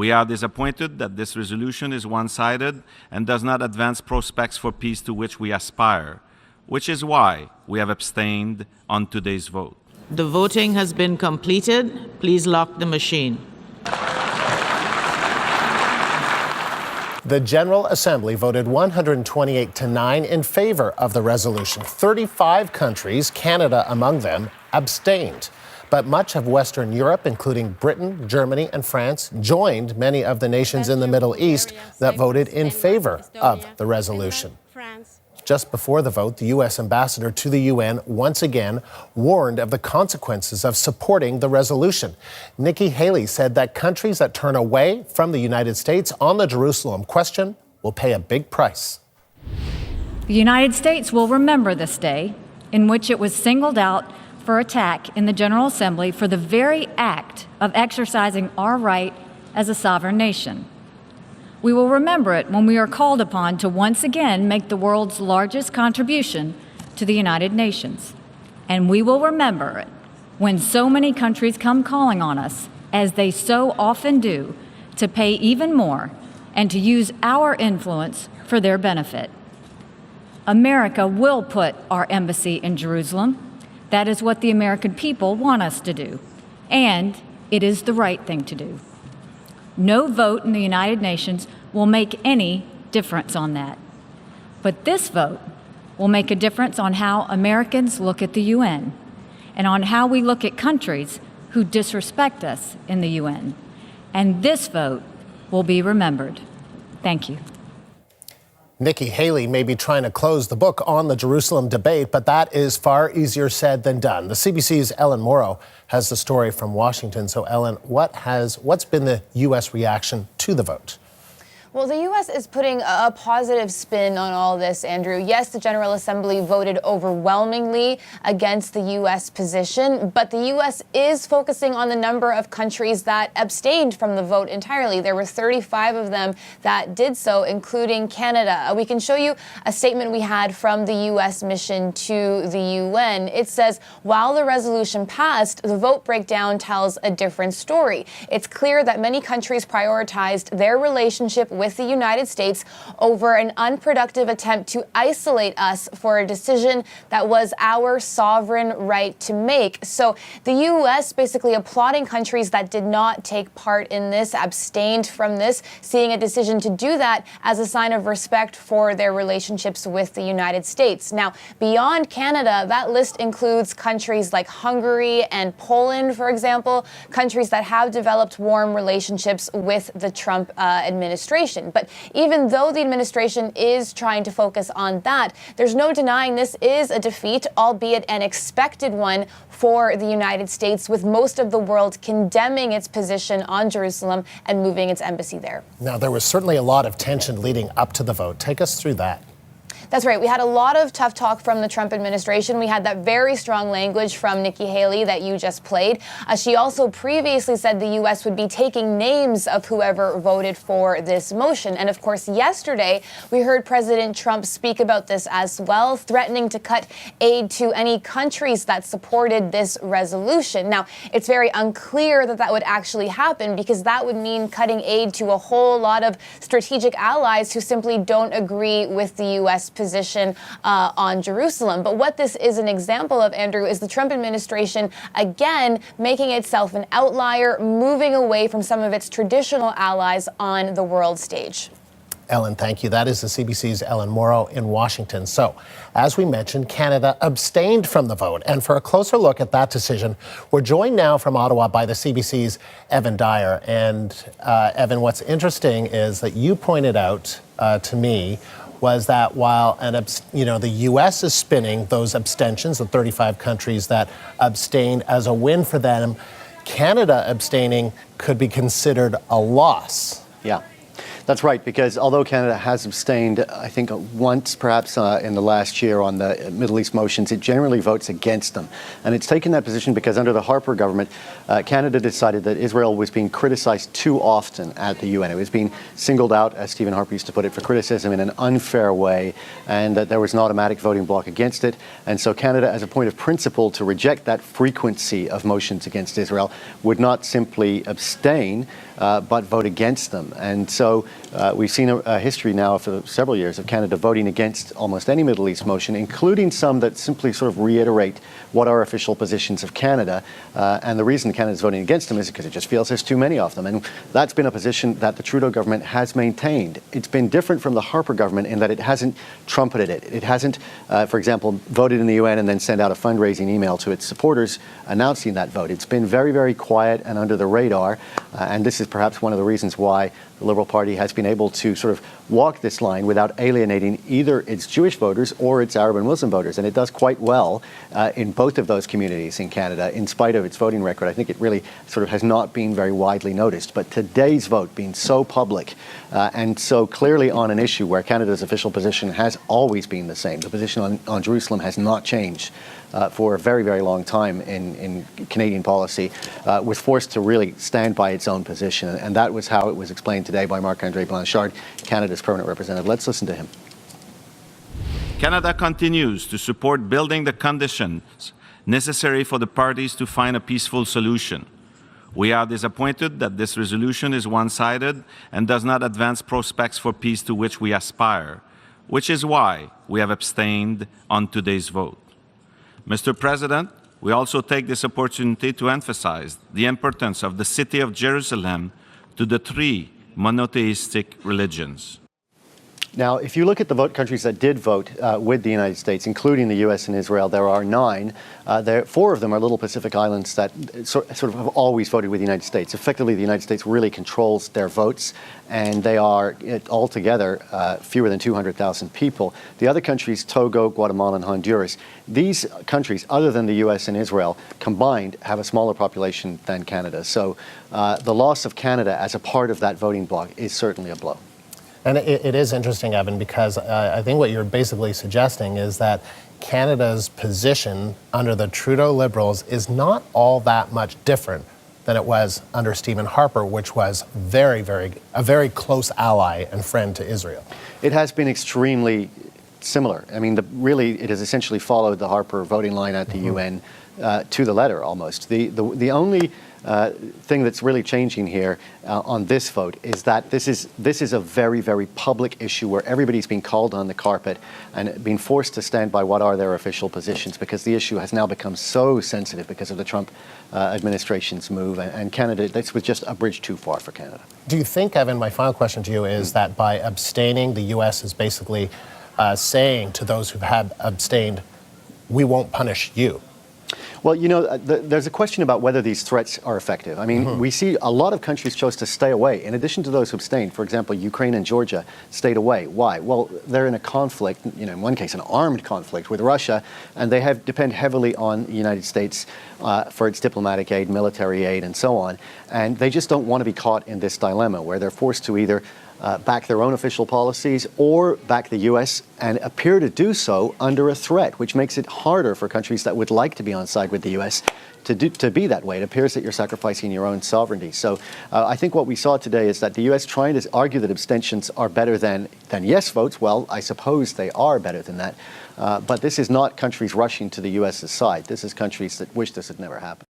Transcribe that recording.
We are disappointed that this resolution is one-sided and does not advance prospects for peace to which we aspire, which is why we have abstained on today's vote. The voting has been completed. Please lock the machine. The General Assembly voted 128 to 9 in favor of the resolution. 35 countries, Canada among them, abstained. But much of Western Europe, including Britain, Germany, and France, joined many of the nations in the Middle East that voted in favor of the resolution. Just before the vote, the U.S. ambassador to the UN once again warned of the consequences of supporting the resolution. Nikki Haley said that countries that turn away from the United States on the Jerusalem question will pay a big price. The United States will remember this day in which it was singled out for attack in the General Assembly for the very act of exercising our right as a sovereign nation. We will remember it when we are called upon to once again make the world's largest contribution to the United Nations. And we will remember it when so many countries come calling on us, as they so often do, to pay even more and to use our influence for their benefit. America will put our embassy in Jerusalem. That is what the American people want us to do. And it is the right thing to do. No vote in the United Nations will make any difference on that. But this vote will make a difference on how Americans look at the UN and on how we look at countries who disrespect us in the UN. And this vote will be remembered. Thank you. Nikki Haley may be trying to close the book on the Jerusalem debate, but that is far easier said than done. The CBC's Ellen Morrow has the story from Washington. So, Ellen, what's been the U.S. reaction to the vote? Well, the U.S. is putting a positive spin on all this, Andrew. Yes, the General Assembly voted overwhelmingly against the U.S. position, but the U.S. is focusing on the number of countries that abstained from the vote entirely. There were 35 of them that did so, including Canada. We can show you a statement we had from the U.S. mission to the UN. It says, while the resolution passed, the vote breakdown tells a different story. It's clear that many countries prioritized their relationship with the United States over an unproductive attempt to isolate us for a decision that was our sovereign right to make. So the U.S. basically applauding countries that did not take part in this, abstained from this, seeing a decision to do that as a sign of respect for their relationships with the United States. Now, beyond Canada, that list includes countries like Hungary and Poland, for example, countries that have developed warm relationships with the Trump administration. But even though the administration is trying to focus on that, there's no denying this is a defeat, albeit an expected one, for the United States, with most of the world condemning its position on Jerusalem and moving its embassy there. Now, there was certainly a lot of tension leading up to the vote. Take us through that. That's right. We had a lot of tough talk from the Trump administration. We had that very strong language from Nikki Haley that you just played. She also previously said the U.S. would be taking names of whoever voted for this motion. And of course, yesterday, we heard President Trump speak about this as well, threatening to cut aid to any countries that supported this resolution. Now, it's very unclear that that would actually happen, because that would mean cutting aid to a whole lot of strategic allies who simply don't agree with the U.S. position on Jerusalem. But what this is an example of, Andrew, is the Trump administration, again, making itself an outlier, moving away from some of its traditional allies on the world stage. Ellen, thank you. That is the CBC's Ellen Morrow in Washington. So, as we mentioned, Canada abstained from the vote. And for a closer look at that decision, we're joined now from Ottawa by the CBC's Evan Dyer. And Evan, what's interesting is that you pointed out to me was that while the U.S. is spinning those abstentions, the 35 countries that abstained, as a win for them, Canada abstaining could be considered a loss. Yeah. That's right, because although Canada has abstained, I think once perhaps in the last year on the Middle East motions, it generally votes against them. And it's taken that position because under the Harper government, Canada decided that Israel was being criticized too often at the UN. It was being singled out, as Stephen Harper used to put it, for criticism in an unfair way, and that there was an automatic voting bloc against it. And so Canada, as a point of principle to reject that frequency of motions against Israel, would not simply abstain, but vote against them. And so we've seen a history now for several years of Canada voting against almost any Middle East motion, including some that simply sort of reiterate what are official positions of Canada. And the reason Canada is voting against them is because it just feels there's too many of them. And that's been a position that the Trudeau government has maintained. It's been different from the Harper government in that it hasn't trumpeted it. It hasn't, for example, voted in the UN and then sent out a fundraising email to its supporters announcing that vote. It's been very, very quiet and under the radar. And this is perhaps one of the reasons why the Liberal Party has been able to sort of walk this line without alienating either its Jewish voters or its Arab and Muslim voters. And it does quite well in both of those communities in Canada, in spite of its voting record. I think it really sort of has not been very widely noticed. But today's vote being so public and so clearly on an issue where Canada's official position has always been the same. The position on Jerusalem has not changed for a very, very long time in Canadian policy, was forced to really stand by its own position. And that was how it was explained today by Marc-André Blanchard, Canada's permanent representative. Let's listen to him. Canada continues to support building the conditions necessary for the parties to find a peaceful solution. We are disappointed that this resolution is one-sided and does not advance prospects for peace to which we aspire, which is why we have abstained on today's vote. Mr. President, we also take this opportunity to emphasize the importance of the city of Jerusalem to the three monotheistic religions. Now, if you look at the countries that did vote with the United States, including the U.S. and Israel, there are 9. 4 of them are little Pacific islands that sort of have always voted with the United States. Effectively, the United States really controls their votes, and they are altogether fewer than 200,000 people. The other countries, Togo, Guatemala, and Honduras, these countries, other than the U.S. and Israel, combined have a smaller population than Canada. So the loss of Canada as a part of that voting bloc is certainly a blow. And it is interesting, Evan, because I think what you're basically suggesting is that Canada's position under the Trudeau Liberals is not all that much different than it was under Stephen Harper, which was a very close ally and friend to Israel. It has been extremely similar. I mean, really, it has essentially followed the Harper voting line at the UN to the letter, almost. The only thing that's really changing here on this vote is that this is a very, very public issue where everybody's being called on the carpet and being forced to stand by what are their official positions, because the issue has now become so sensitive because of the Trump administration's move, and Canada, this was just a bridge too far for Canada. Do you think, Evan, my final question to you is that by abstaining, the U.S. is basically saying to those who have abstained, we won't punish you? Well, you know, there's a question about whether these threats are effective. I mean, we see a lot of countries chose to stay away. In addition to those who abstained, for example, Ukraine and Georgia stayed away. Why? Well, they're in a conflict, you know, in one case, an armed conflict with Russia, and they depend heavily on the United States for its diplomatic aid, military aid, and so on. And they just don't want to be caught in this dilemma where they're forced to either back their own official policies or back the U.S. and appear to do so under a threat, which makes it harder for countries that would like to be on side with the U.S. to be that way. It appears that you're sacrificing your own sovereignty. So I think what we saw today is that the U.S. trying to argue that abstentions are better than yes votes. Well, I suppose they are better than that. But this is not countries rushing to the U.S.'s side. This is countries that wish this had never happened.